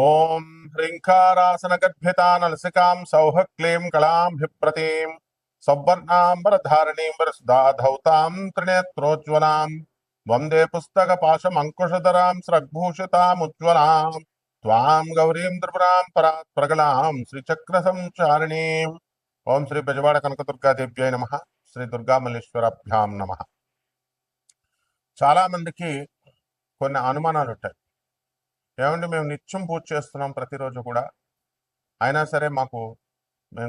ఓం హ్రీంకారాసనగద్భితానలసికాం సౌహక్లీం కళాంభిప్రతీం సౌవర్ణాంబరధారణీం వరసుధాధౌతాం త్రినేత్రోజ్వలాం వందే పుస్తకపాశమంకుశధరాం స్రగ్భూషితాముజ్వలాం త్వాం గౌరీం త్రిపురాం పరాత్ ప్రగలాం శ్రీచక్ర సంచారిణీం. ఓం శ్రీ బెజవాడ కనకదుర్గాదేవ్యై నమః. శ్రీ దుర్గామల్లేశ్వరాభ్యాం నమః. చాలా మందికి కొన్ని అనుమానాలు ఉంటాయి. ఏమంటే మేము నిత్యం పూజ చేస్తున్నాం ప్రతిరోజు కూడా, అయినా సరే మేము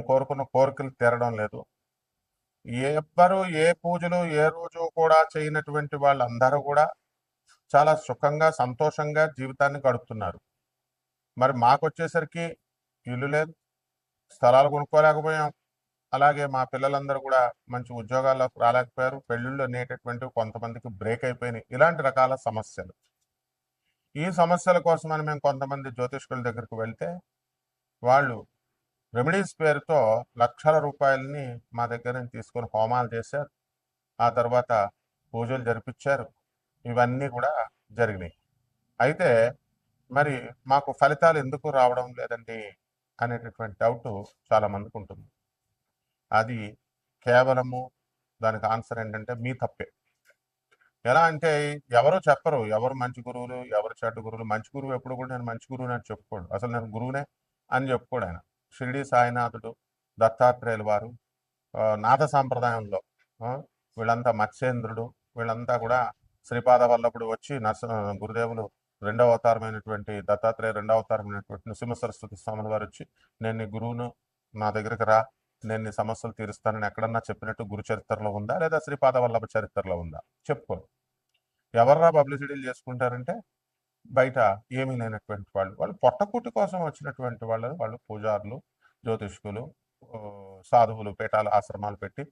కోరుకున్న కోరికలు తీరడం లేదు. ఎవ్వరు ఏ పూజలు ఏ రోజు కూడా చేయనటువంటి వాళ్ళందరూ కూడా చాలా సుఖంగా సంతోషంగా జీవితాన్ని గడుపుతున్నారు. మరి మాకు వచ్చేసరికి ఇల్లు లేదు, స్థలాలు కొనుక్కోలేకపోయాం. అలాగే మా పిల్లలందరూ కూడా మంచి ఉద్యోగాల్లోకి రాలేకపోయారు. పెళ్ళిళ్ళు అనేటటువంటివి కొంతమందికి బ్రేక్ అయిపోయినాయి. ఇలాంటి రకాల సమస్యలు. ఈ సమస్యల కోసమని మేము కొంతమంది జ్యోతిష్కుల దగ్గరికి వెళ్తే వాళ్ళు రెమెడీస్ పేరుతో లక్షల రూపాయలని మా దగ్గర నుంచి తీసుకొని హోమాలు చేశారు. ఆ తర్వాత పూజలు జరిపించారు. ఇవన్నీ కూడా జరిగినాయి. అయితే మరి మాకు ఫలితాలు ఎందుకు రావడం లేదండి అనేటటువంటి డౌట్ చాలా మందికి ఉంటుంది. అది కేవలము దానికి ఆన్సర్ ఏంటంటే మీ తప్పే. ఎలా అంటే ఎవరు చెప్పరు ఎవరు మంచి గురువులు ఎవరు చెడ్డ గురువులు. మంచి గురువు ఎప్పుడు కూడా నేను మంచి గురువుని అని చెప్పుకోడు, అసలు నేను గురువునే అని చెప్పుకోడు ఆయన. షిరిడి సాయినాథుడు, దత్తాత్రేయుల వారు, నాథ సాంప్రదాయంలో వీళ్ళంతా మత్స్యేంద్రుడు, వీళ్ళంతా కూడా శ్రీపాద వల్లభుడు వచ్చి గురుదేవులు రెండవ అవతారమైనటువంటి దత్తాత్రేయ రెండవ అవతారమైనటువంటి నృసింహ సరస్వతి స్వాముల వారు వచ్చి నేను నీ గురువును, నా దగ్గరికి రా, నేను నీ సమస్యలు తీరుస్తానని ఎక్కడన్నా చెప్పినట్టు గురు చరిత్రలో ఉందా, లేదా శ్రీపాద వల్లభ చరిత్రలో ఉందా? చెప్పుకోరు. ఎవర్రా పబ్లిసిటీలు చేసుకుంటారంటే బయట ఏమీ లేనటువంటి వాళ్ళు పొట్టకూటి కోసం వచ్చినటువంటి వాళ్ళు పూజారులు, జ్యోతిష్కులు, సాధువులు, పీఠాలు ఆశ్రమాలు పెట్టి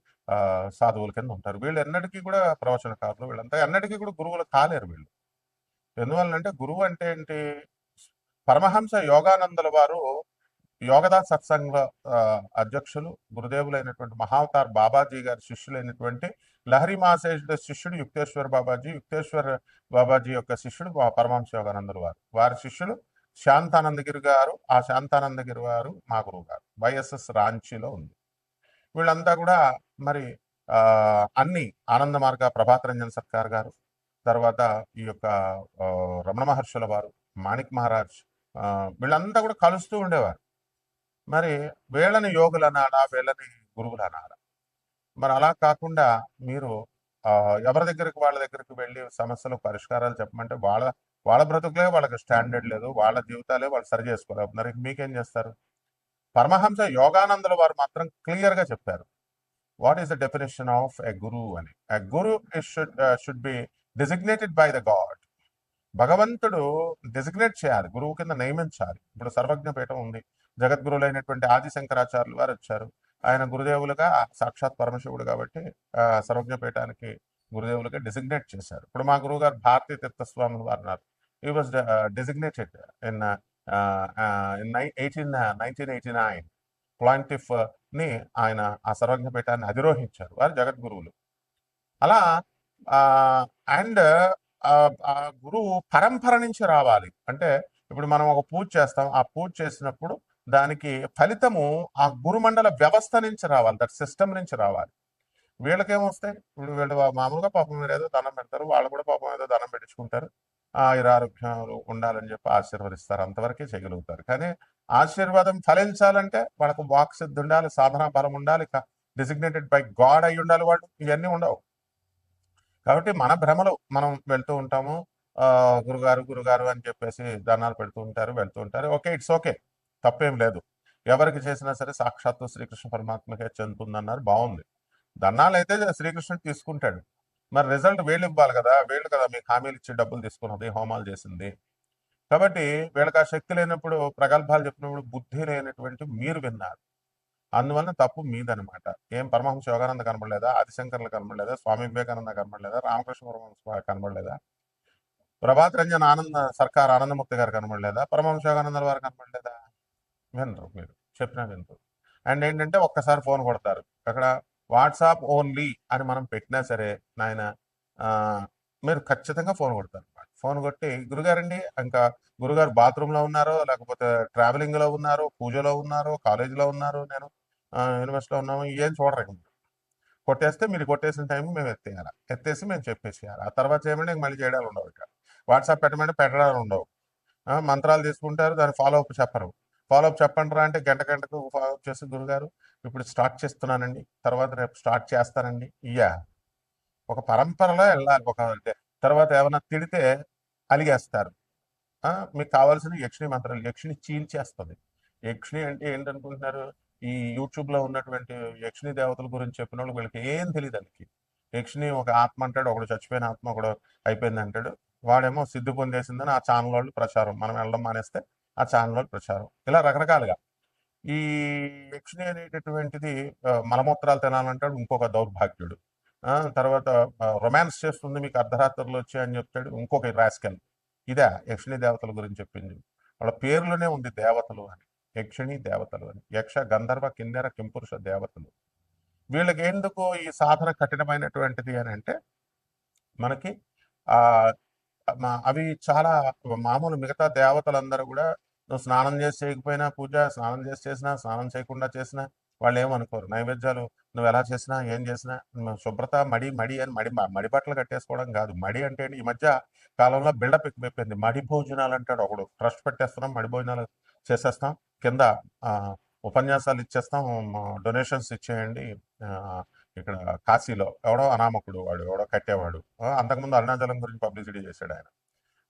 సాధువుల కింద ఉంటారు. వీళ్ళు ఎన్నటికీ కూడా ప్రవచనకారులు, వీళ్ళంతా ఎన్నటికీ కూడా గురువులు కాలేరు వీళ్ళు. ఎందువల్లంటే గురువు అంటే ఏంటి? పరమహంస యోగానందుల వారు యోగదాస్ సత్సంగ అధ్యక్షులు, గురుదేవులైనటువంటి మహావతార్ బాబాజీ గారి శిష్యులైనటువంటి లహరి మహాశేషుడు శిష్యుడు యుక్తేశ్వర బాబాజీ, యుక్తేశ్వర బాబాజీ యొక్క శిష్యుడు పరమహంస యోగానందుల వారు, వారి శిష్యులు శాంతానందగిరి గారు. ఆ శాంతానందగిరి వారు మా గురువు గారు వైఎస్ఎస్ రాంచీలో ఉంది. వీళ్ళంతా కూడా మరి అన్ని ఆనంద మార్గ ప్రభాత్ రంజన్ సర్కార్ గారు, తర్వాత ఈ యొక్క రమణ మహర్షుల వారు, మాణిక్ మహారాజ్, వీళ్ళంతా కూడా కలుస్తూ ఉండేవారు. మరి వీళ్ళని యోగులు అనాలా, వీళ్ళని గురువులు అనాలా? మరి అలా కాకుండా మీరు ఎవరి దగ్గరికి వాళ్ళ దగ్గరికి వెళ్ళి సమస్యలు పరిష్కారాలు చెప్పమంటే వాళ్ళ బ్రతుకులే వాళ్ళకి స్టాండర్డ్ లేదు, వాళ్ళ జీవితాలే వాళ్ళు సరి చేసుకోలేకపోతున్నారు. మీకేం చేస్తారు? పరమహంస యోగానందుల వారు మాత్రం క్లియర్ గా చెప్పారు what is the definition of a guru అని. A guru should be designated by the God. భగవంతుడు డెసిగ్నేట్ చేయాలి, గురువు కింద నియమించాలి. ఇప్పుడు సర్వజ్ఞ పీఠం ఉంది, జగద్గురువులైనటువంటి ఆది శంకరాచార్యులు వారు వచ్చారు. ఆయన గురుదేవులుగా సాక్షాత్ పరమశివుడు కాబట్టి సర్వజ్ఞ పీఠానికి గురుదేవులుగా డెసిగ్నేట్ చేశారు. ఇప్పుడు మా గురువు గారు భారతీ తీర్థస్వాములు వారు ఉన్నారు. ఈ వాజ్ డెసిగ్నేటెడ్ ఇన్ 1989 ప్లాంటిఫ్ ని ఆయన ఆ సర్వజ్ఞ పీఠాన్ని అధిరోహించారు, వారు జగద్గురువులు. అలా అండ్ ఆ గురువు పరంపర నుంచి రావాలి. అంటే ఇప్పుడు మనం ఒక పూజ చేస్తాం, ఆ పూజ చేసినప్పుడు దానికి ఫలితము ఆ గురుమండల వ్యవస్థ నుంచి రావాలి, దట్ సిస్టమ్ నుంచి రావాలి. వీళ్ళకేమొస్తాయి? ఇప్పుడు వీళ్ళు మామూలుగా పాపం మీరు ఏదో దండం పెడతారు, వాళ్ళు కూడా పాపం ఏదో దండం పెట్టించుకుంటారు, ఆరోగ్యాలు ఉండాలని చెప్పి ఆశీర్వదిస్తారు, అంతవరకే చేయగలుగుతారు. కానీ ఆశీర్వాదం ఫలించాలంటే వాళ్ళకు వాక్ సిద్ధి ఉండాలి, సాధన బలం ఉండాలి, డిసిగ్నేటెడ్ బై గాడ్ అయి ఉండాలి వాళ్ళు. ఇవన్నీ ఉండవు. కాబట్టి మన భ్రమలు మనం వెళ్తూ ఉంటాము. గురుగారు గురుగారు అని చెప్పేసి దండాలు పెడుతూ ఉంటారు, వెళ్తూ ఉంటారు. ఓకే, ఇట్స్ ఓకే, తప్పేం లేదు. ఎవరికి చేసినా సరే సాక్షాత్తు శ్రీకృష్ణ పరమాత్మకే చెందుతుందన్నారు, బాగుంది. దండాలు అయితే శ్రీకృష్ణుడు తీసుకుంటాడు, మరి రిజల్ట్ వీళ్ళు ఇవ్వాలి కదా. వీళ్ళు కదా మీకు హామీలు ఇచ్చి డబ్బులు తీసుకున్నది, హోమాలు చేసింది. కాబట్టి వీళ్ళకి ఆ శక్తి లేనప్పుడు, ప్రగల్భాలు చెప్పినప్పుడు బుద్ధి లేనటువంటి మీరు విన్నారు, అందువల్ల తప్పు మీదనమాట. ఏం పరమహంస యోగానంద కనబడలేదా? ఆదిశంకర్లు కనబడలేదా? స్వామి వివేకానంద కనబడలేదా? రామకృష్ణ పరమహంస కనబడలేదా? ప్రభాత్ రంజన్ సర్కార్ ఆనందముక్తి గారు కనబడలేదా? పరమహంస యోగానంద వారు కనబడలేదా? వినరు, మీరు చెప్పినా వినరు. అండ్ ఏంటంటే ఒక్కసారి ఫోన్ కొడతారు, అక్కడ వాట్సాప్ ఓన్లీ అని మనం పెట్టినా సరే నాయన మీరు ఖచ్చితంగా ఫోన్ కొడతారు. ఫోన్ కొట్టి గురుగారండి ఇంకా గురుగారు బాత్రూంలో ఉన్నారో లేకపోతే ట్రావెలింగ్లో ఉన్నారో పూజలో ఉన్నారో కాలేజీలో ఉన్నారు నేను యూనివర్సిటీలో ఉన్నాము ఏం చూడరు ఇంక. కొట్టేస్తే మీరు కొట్టేసిన టైం మేము ఎత్తేయాలి ఎత్తేసి మేము చెప్పేసేయాలి ఆ తర్వాత చేయమంటే ఇంక మళ్ళీ చేయడాలు ఉండవు ఇక వాట్సాప్ పెట్టమంటే పెట్టడాలు ఉండవు మంత్రాలు తీసుకుంటారు దాని ఫాలో అప్ చెప్పరు ఫాలో అప్ చెప్పండి రా అంటే గంట గంటకు ఫాలో అప్ చేసి గురుగారు ఇప్పుడు స్టార్ట్ చేస్తున్నానండి తర్వాత రేపు స్టార్ట్ చేస్తానండి ఇయ్యా ఒక పరంపరలో వెళ్ళాలి ఒక తర్వాత ఏమైనా తిడితే అలిగేస్తారు మీకు కావాల్సిన యక్షిణి మంత్రాలు యక్షిణి చీల్చేస్తుంది యక్షిణి అంటే ఏంటనుకుంటున్నారు ఈ యూట్యూబ్లో ఉన్నటువంటి యక్షిణి దేవతల గురించి చెప్పిన వాళ్ళు వీళ్ళకి ఏం తెలియదు వాళ్ళకి యక్షిణి ఒక ఆత్మ అంటాడు ఒకడు చచ్చిపోయిన ఆత్మ ఒకడు అయిపోయింది అంటాడు వాడేమో సిద్ధి పొందేసిందని ఆ ఛానల్ వాళ్ళు ప్రచారం మనం వెళ్ళడం మానేస్తే ఆ ఛానల్ వాళ్ళు ప్రచారం ఇలా రకరకాలుగా ఈ యక్షిణి అనేటటువంటిది మలమూత్రాలు తినాలంటాడు ఇంకొక దౌర్భాగ్యుడు తర్వాత రొమాన్స్ చేస్తుంది మీకు అర్ధరాత్రులు వచ్చి అని చెప్తాడు ఇంకొక రాస్కెల్ ఇదే యక్షిణి దేవతల గురించి చెప్పింది వాళ్ళ పేర్లోనే ఉంది దేవతలు అని యక్షిణి దేవతలు అని యక్ష గంధర్వ కిన్నెర కింపురుష దేవతలు వీళ్ళకి ఎందుకు ఈ సాధన కఠినమైనటువంటిది అని అంటే మనకి ఆ అవి చాలా మామూలు మిగతా దేవతలందరూ కూడా నువ్వు స్నానం చేసి చేయకపోయినా పూజ స్నానం చేసి చేసినా స్నానం చేయకుండా చేసినా వాళ్ళు ఏమనుకోరు నైవేద్యాలు నువ్వు ఎలా చేసినా ఏం చేసినా శుభ్రత మడి మడి అని మడి బట్టలు కట్టేసుకోవడం కాదు మడి అంటే ఈ మధ్య కాలంలో బిల్డప్ ఎక్కువైపోయింది మడి భోజనాలు అంటాడు ఒకడు ట్రస్ట్ పెట్టేస్తున్నాం మడి భోజనాలు చేసేస్తాం కింద ఉపన్యాసాలు ఇచ్చేస్తాం డొనేషన్స్ ఇచ్చేయండి ఇక్కడ కాశీలో ఎవడో అనామకుడు వాడు ఎవడో కట్టేవాడు అంతకుముందు అరుణాచలం గురించి పబ్లిసిటీ చేశాడు ఆయన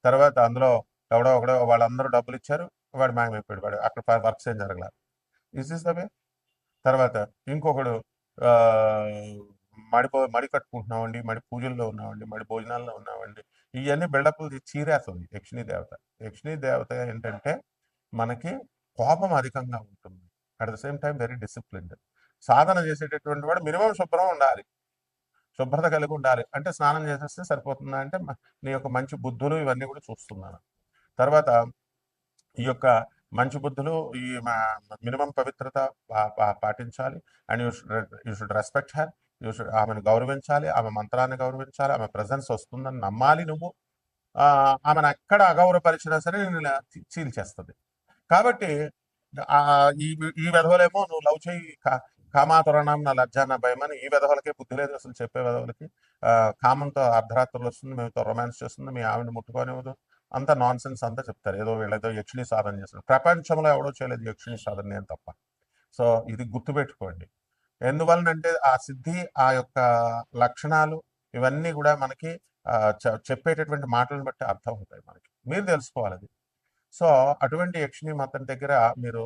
తర్వాత అందులో ఎవడో వాళ్ళందరూ డబ్బులు ఇచ్చారు వాడు మాయమైపోయాడు వాడు అక్కడ వర్క్స్ ఏం జరగలేదు ఇస్ ద వే తర్వాత ఇంకొకడు మడి కట్టుకుంటున్నామండి మడి పూజల్లో ఉన్నామండి మడి భోజనాల్లో ఉన్నామండి ఇవన్నీ బిల్డప్లు చీరేస్తుంది యక్షిణీ దేవత ఏంటంటే మనకి కోపం అధికంగా ఉంటుంది at the same time very disciplined సాధన చేసేటటువంటి వాడు మినిమం శుభ్రం ఉండాలి శుభ్రత కలిగి ఉండాలి అంటే స్నానం చేసేస్తే సరిపోతుందా అంటే నీ యొక్క మంచి బుద్ధులు ఇవన్నీ కూడా చూస్తున్నాను తర్వాత ఈ యొక్క మంచి బుద్ధులు ఈ మినిమం పవిత్రత పాటించాలి and you should respect her you should ఆమెను గౌరవించాలి ఆమె మంత్రాన్ని గౌరవించాలి ఆమె ప్రజెన్స్ వస్తుందని నమ్మాలి నువ్వు ఆమెను ఎక్కడ అగౌరవపరిచినా సరే నేను చీల్చేస్తుంది కాబట్టి ఈ ఈ విధవలేమో నువ్వు లవ్ చేయి కామాతురణం నా లజ్జా నా భయం అని ఈ విధవలకే బుద్ధి లేదు అసలు చెప్పే విధవలకి కామంతో అర్ధరాత్రులు వస్తుంది మేముతో రొమాన్స్ చేస్తుంది మీ ఆవిడని ముట్టుకోనివ్వదు అంత నాన్ సెన్స్ అంతా చెప్తారు ఏదో వీళ్ళేదో యక్షిణి సాధన చేస్తారు ప్రపంచంలో ఎవడో చేయలేదు యక్షిణి సాధన నేను తప్ప సో ఇది గుర్తుపెట్టుకోండి ఎందువలనంటే ఆ సిద్ధి ఆ యొక్క లక్షణాలు ఇవన్నీ కూడా మనకి చెప్పేటటువంటి మాటలను బట్టి అర్థం అవుతాయి మనకి మీరు తెలుసుకోవాలి అది సో అటువంటి యక్షిణి మతం దగ్గర మీరు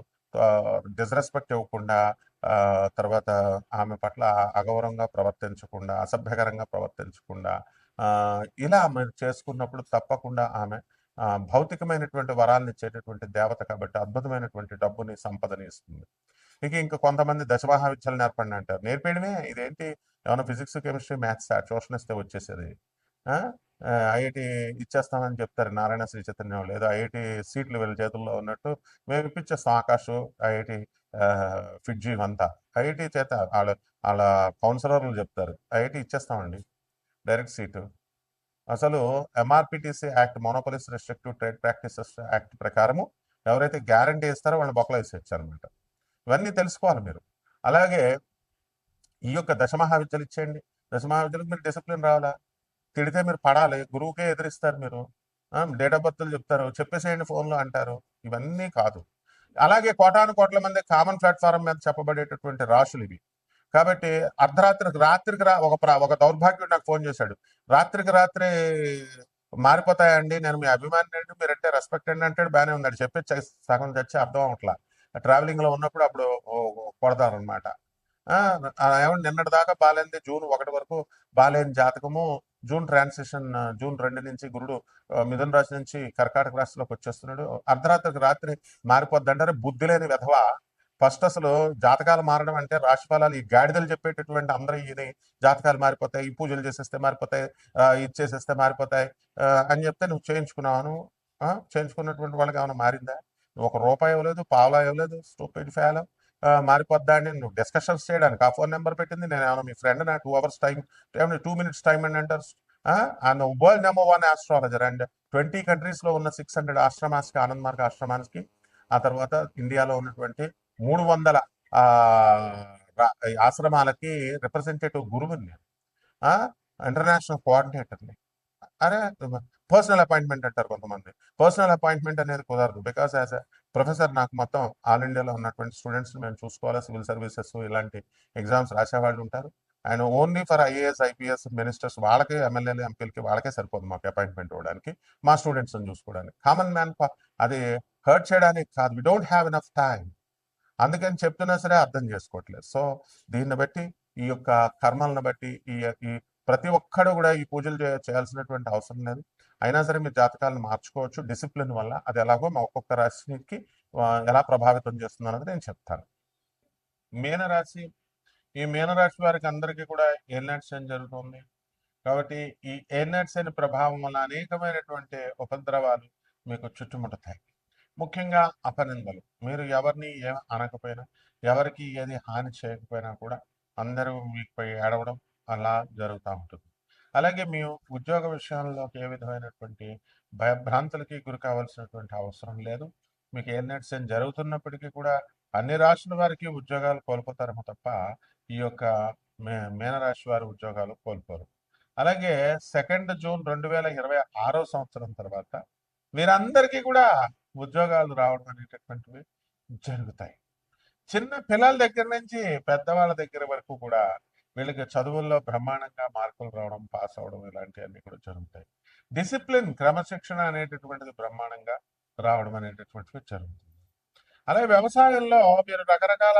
డిస్రెస్పెక్ట్ ఇవ్వకుండా తర్వాత ఆమె పట్ల అగౌరవంగా ప్రవర్తించకుండా అసభ్యకరంగా ప్రవర్తించకుండా ఇలా మీరు చేసుకున్నప్పుడు తప్పకుండా ఆమె భౌతికమైనటువంటి వరాలను ఇచ్చేటటువంటి దేవత కాబట్టి అద్భుతమైనటువంటి డబ్బుని సంపదని ఇస్తుంది ఇంకా కొంతమంది దశమహావిద్యలు నేర్పండి అంటారు నేర్పేయడమే ఇదేంటి ఏమైనా ఫిజిక్స్ కెమిస్ట్రీ మ్యాథ్స్ ట్యూషన్ ఇస్తే వచ్చేసేది ఐఐటి ఇచ్చేస్తామని చెప్తారు నారాయణ శ్రీ చైతన్యం లేదా ఐఐటి సీట్లు వీళ్ళ చేతుల్లో ఉన్నట్టు మేము ఇప్పించేస్తాం ఆకాష్ ఐఐటి ఫిడ్జీ అంతా ఐఐటి చేత వాళ్ళ కౌన్సిలర్లు చెప్తారు ఐఐటి ఇచ్చేస్తామండి డైరెక్ట్ సీటు అసలు MRPTC act monopolies restrictive trade practices act ప్రకారము ఎవరైతే గ్యారంటీ ఇస్తారో వాళ్ళని బొక్కలు వేసేయచ్చు అనమాట ఇవన్నీ తెలుసుకోవాలి మీరు అలాగే ఈ యొక్క దశమహావిద్యలు ఇచ్చేయండి దశమహావిద్యలకు మీరు డిసిప్లిన్ రావాలా తిడితే మీరు పడాలి గురువుకే ఎదిరిస్తారు మీరు డేట్ ఆఫ్ బర్త్లు చెప్తారు చెప్పేసేయండి ఫోన్లో అంటారు ఇవన్నీ కాదు అలాగే కోటాను కోట్ల మంది కామన్ ప్లాట్ఫారం మీద చెప్పబడేటటువంటి రాశులు ఇవి కాబట్టి రాత్రికి ఒక దౌర్భాగ్యుడు నాకు ఫోన్ చేశాడు రాత్రి మారిపోతాయండి నేను మీ అభిమాని అండి మీరంటే రెస్పెక్ట్ అండి అంటాడు బాగానే ఉన్నాడు చెప్పి సగం తెచ్చి అర్థం అవట్లా ట్రావెలింగ్ లో ఉన్నప్పుడు అప్పుడు కొడతారు అనమాట ఏమంటే నిన్నటి దాకా బాలేంది జూన్ 1 వరకు బాలేని జాతకము జూన్ ట్రాన్సిషన్ జూన్ 2 నుంచి గురుడు మిథున రాశి నుంచి కర్కాటక రాశిలోకి వచ్చేస్తున్నాడు రాత్రి మారిపోద్ది అంటారు బుద్ధి లేని విధవ ఫస్ట్ అసలు జాతకాలు మారడం అంటే రాశి ఫలాలు ఈ గాడిదలు చెప్పేటటువంటి అందరూ ఇది జాతకాలు మారిపోతాయి ఈ పూజలు చేసేస్తే మారిపోతాయి ఇది చేసేస్తే మారిపోతాయి అని చెప్తే నువ్వు చేయించుకున్నటువంటి వాళ్ళకి ఏమైనా మారిందా నువ్వు ₹1 ఇవ్వలేదు పావలా ఇవ్వలేదు స్టూపిడ్ ఫెలో మారిపోద్దా అని నువ్వు డిస్కషన్స్ చేయడానికి ఆ ఫోన్ నెంబర్ పెట్టింది నేను ఏమైనా మీ ఫ్రెండ్ నా 2 hours టైం ఏమైనా 2 minutes టైం అని అంటారు and world number 1 astrologer. And 20 కంట్రీస్లో ఉన్న 600 ఆశ్రమాస్కి, ఆనంద్ మార్గ ఆశ్రమానికి, ఆ తర్వాత ఇండియాలో ఉన్నటువంటి 300 ఆ, ఆశ్రమాలకి రిప్రజెంటేటివ్ గురువుని నేను, ఇంటర్నేషనల్ కోఆర్డినేటర్ని. అరే, పర్సనల్ అపాయింట్మెంట్ అంటారు కొంతమంది. పర్సనల్ అపాయింట్మెంట్ అనేది కుదరదు. బికాస్ యాజ్ ఎ ప్రొఫెసర్ నాకు మొత్తం ఆల్ ఇండియాలో ఉన్నటువంటి స్టూడెంట్స్ని మేము చూసుకోవాలి. సివిల్ సర్వీసెస్ ఇలాంటి ఎగ్జామ్స్ రాసేవాళ్ళు ఉంటారు. And only for IAS, IPS, ministers వాళ్ళకి, ఎమ్మెల్యేలు, ఎంపీలకి వాళ్ళకే సరిపోదు మాకు అపాయింట్మెంట్ ఇవ్వడానికి, మా స్టూడెంట్స్ని చూసుకోవడానికి. కామన్ మ్యాన్ అది హర్ట్ చేయడానికి కాదు. We don't have enough time. అందుకని చెప్తున్నా సరే అర్థం చేసుకోవట్లేదు. సో దీన్ని బట్టి, ఈ యొక్క కర్మలను బట్టి, ఈ ఈ ప్రతి ఒక్కడు కూడా ఈ పూజలు చేయాల్సినటువంటి అవసరం లేదు. అయినా సరే మీ జాతకాలను మార్చుకోవచ్చు డిసిప్లిన్ వల్ల. అది ఎలాగో మా ఒక్కొక్క రాశికి ఎలా ప్రభావితం చేస్తుంది అన్నది నేను చెప్తాను. మీనరాశి, ఈ మీనరాశి వారికి అందరికీ కూడా ఏలినాటి శని జరుగుతుంది. కాబట్టి ఈ ఏలినాటి శని ప్రభావం వల్ల అనేకమైనటువంటి ఉపద్రవాలు మీకు చుట్టుముట్టుతాయి. ముఖ్యంగా అపనిందలు. మీరు ఎవరిని ఏం అనకపోయినా, ఎవరికి ఏది హాని చేయకపోయినా కూడా అందరూ మీపై ఏడవడం అలా జరుగుతూ ఉంటుంది. అలాగే మీ ఉద్యోగ విషయాల్లోకి ఏ విధమైనటువంటి భయభ్రాంతులకి గురి కావాల్సినటువంటి అవసరం లేదు. మీకు ఏలినాటి శని జరుగుతున్నప్పటికీ కూడా అన్ని రాశుల వారికి ఉద్యోగాలు కోల్పోతారేమో తప్ప ఈ యొక్క మీనరాశి వారి ఉద్యోగాలు కోల్పోరు. అలాగే 2 జూన్ 2026 సంవత్సరం తర్వాత వీరందరికీ కూడా ఉద్యోగాలు రావడం అనేటటువంటివి జరుగుతాయి. చిన్న పిల్లల దగ్గర నుంచి పెద్దవాళ్ళ దగ్గర వరకు కూడా వీళ్ళకి చదువుల్లో బ్రహ్మాండంగా మార్కులు రావడం, పాస్ అవడం ఇలాంటివన్నీ కూడా జరుగుతాయి. డిసిప్లిన్, క్రమశిక్షణ అనేటటువంటిది బ్రహ్మాండంగా రావడం అనేటటువంటివి జరుగుతుంది. అలాగే వ్యవసాయంలో మీరు రకరకాల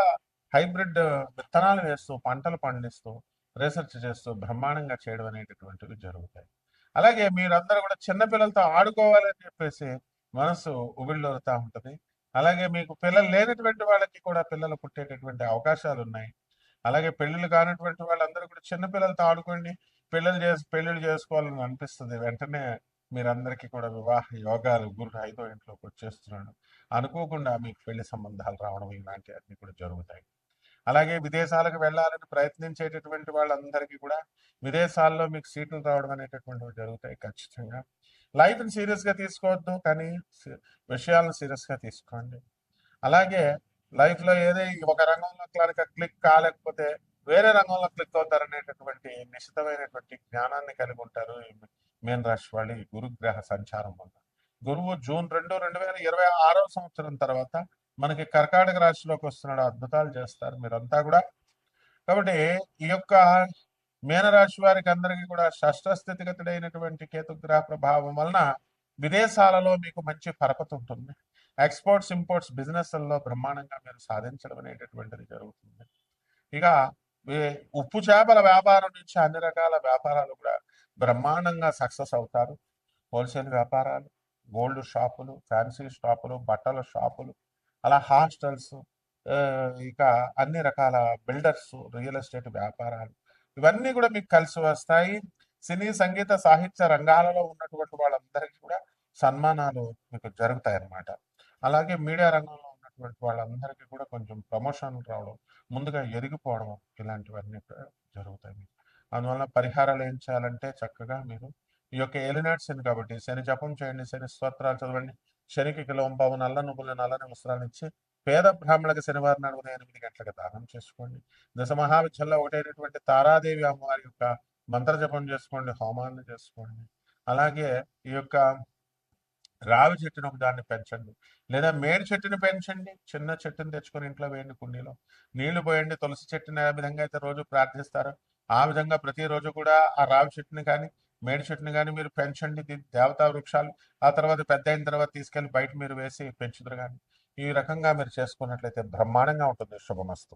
హైబ్రిడ్ విత్తనాలు వేస్తూ, పంటలు పండిస్తూ, రీసెర్చ్ చేస్తూ బ్రహ్మాండంగా చేయడం అనేటటువంటివి జరుగుతాయి. అలాగే మీరందరూ కూడా చిన్నపిల్లలతో ఆడుకోవాలని చెప్పేసి మనసు ఉబిళ్ళూరుతూ ఉంటుంది. అలాగే మీకు పిల్లలు లేనటువంటి వాళ్ళకి కూడా పిల్లలు పుట్టేటటువంటి అవకాశాలు ఉన్నాయి. అలాగే పెళ్లిళ్ళు కానటువంటి వాళ్ళందరూ కూడా చిన్నపిల్లలతో ఆడుకోండి. పెళ్లిళ్ళు చేసుకోవాలని అనిపిస్తుంది. వెంటనే మీరందరికీ కూడా వివాహ యోగాలు గురు 5వ ఇంట్లోకి వచ్చేస్తున్నాడు. అనుకోకుండా మీకు పెళ్లి సంబంధాలు రావడం ఇలాంటివన్నీ కూడా జరుగుతాయి. అలాగే విదేశాలకు వెళ్ళాలని ప్రయత్నించేటటువంటి వాళ్ళందరికీ కూడా విదేశాల్లో మీకు సీట్లు రావడం అనేటటువంటివి జరుగుతాయి ఖచ్చితంగా. లైఫ్ని సీరియస్గా తీసుకోవద్దు, కానీ విషయాలను సీరియస్గా తీసుకోండి. అలాగే లైఫ్లో ఏదే ఒక రంగంలో కనుక క్లిక్ కాలేకపోతే వేరే రంగంలో క్లిక్ అవుతారనేటటువంటి నిశ్చితమైనటువంటి జ్ఞానాన్ని కలిగి ఉంటారు ఈ మీన రాశి వాళ్ళు ఈ గురుగ్రహ సంచారం వల్ల. గురువు జూన్ 2, 2026 సంవత్సరం తర్వాత మనకి కర్కాటక రాశిలోకి వస్తున్నాడు. అద్భుతాలు చేస్తారు మీరంతా కూడా. కాబట్టి ఈ యొక్క మీనరాశి వారికి అందరికీ కూడా షష్ఠ స్థితిగతుడైనటువంటి కేతుగ్రహ ప్రభావం వలన విదేశాలలో మీకు మంచి పరపతి ఉంటుంది. ఎక్స్పోర్ట్స్, ఇంపోర్ట్స్ బిజినెస్లలో బ్రహ్మాండంగా మీరు సాధించడం అనేటటువంటిది జరుగుతుంది. ఇక ఉప్పు చేపల వ్యాపారం నుంచి అన్ని రకాల వ్యాపారాలు కూడా బ్రహ్మాండంగా సక్సెస్ అవుతారు. హోల్సేల్ వ్యాపారాలు, గోల్డ్ షాపులు, ఫ్యాన్సీ షాపులు, బట్టల షాపులు, అలా హాస్టల్స్, ఇక అన్ని రకాల బిల్డర్స్, రియల్ ఎస్టేట్ వ్యాపారాలు ఇవన్నీ కూడా మీకు కలిసి వస్తాయి. సినీ, సంగీత, సాహిత్య రంగాలలో ఉన్నటువంటి వాళ్ళందరికీ కూడా సన్మానాలు మీకు జరుగుతాయి అన్నమాట. అలాగే మీడియా రంగంలో ఉన్నటువంటి వాళ్ళందరికీ కూడా కొంచెం ప్రమోషన్లు రావడం, ముందుగా ఎదిగిపోవడం ఇలాంటివన్నీ కూడా జరుగుతాయి. అందువల్ల పరిహారాలు ఏం చేయాలంటే చక్కగా మీరు ఈ యొక్క ఏలినాటి శని కాబట్టి శని జపం చేయండి, శని స్తోత్రాలు చదవండి, శనికి కిలోంపావు నల్ల నువ్వులు, నల్లని వస్త్రాలు ఇచ్చి పేద బ్రాహ్మణులకు శనివారం నడుమ 8 గంటలకు దానం చేసుకోండి. దశ మహావిద్యల్లో ఒకటైనటువంటి తారాదేవి అమ్మవారి యొక్క మంత్ర జపం చేసుకోండి, హోమాలను చేసుకోండి. అలాగే ఈ యొక్క రావి చెట్టును ఒక దాన్ని పెంచండి, లేదా మేడి చెట్టుని పెంచండి. చిన్న చెట్టుని తెచ్చుకొని ఇంట్లో వేయండి, కుండీలో నీళ్లు పోయండి. తులసి చెట్టుని ఏ విధంగా అయితే రోజు ప్రార్థిస్తారో ఆ విధంగా ప్రతిరోజు కూడా ఆ రావి చెట్టుని కానీ మేడి చెట్టుని కానీ మీరు పెంచండి. దేవతా వృక్షాలు ఆ తర్వాత పెద్ద అయిన తర్వాత తీసుకెళ్లి బయట మీరు వేసి పెంచుదురు కానీ ఈ రకంగా మీరు చేసుకున్నట్లయితే బ్రహ్మాండంగా ఉంటుంది. శుభమస్తు.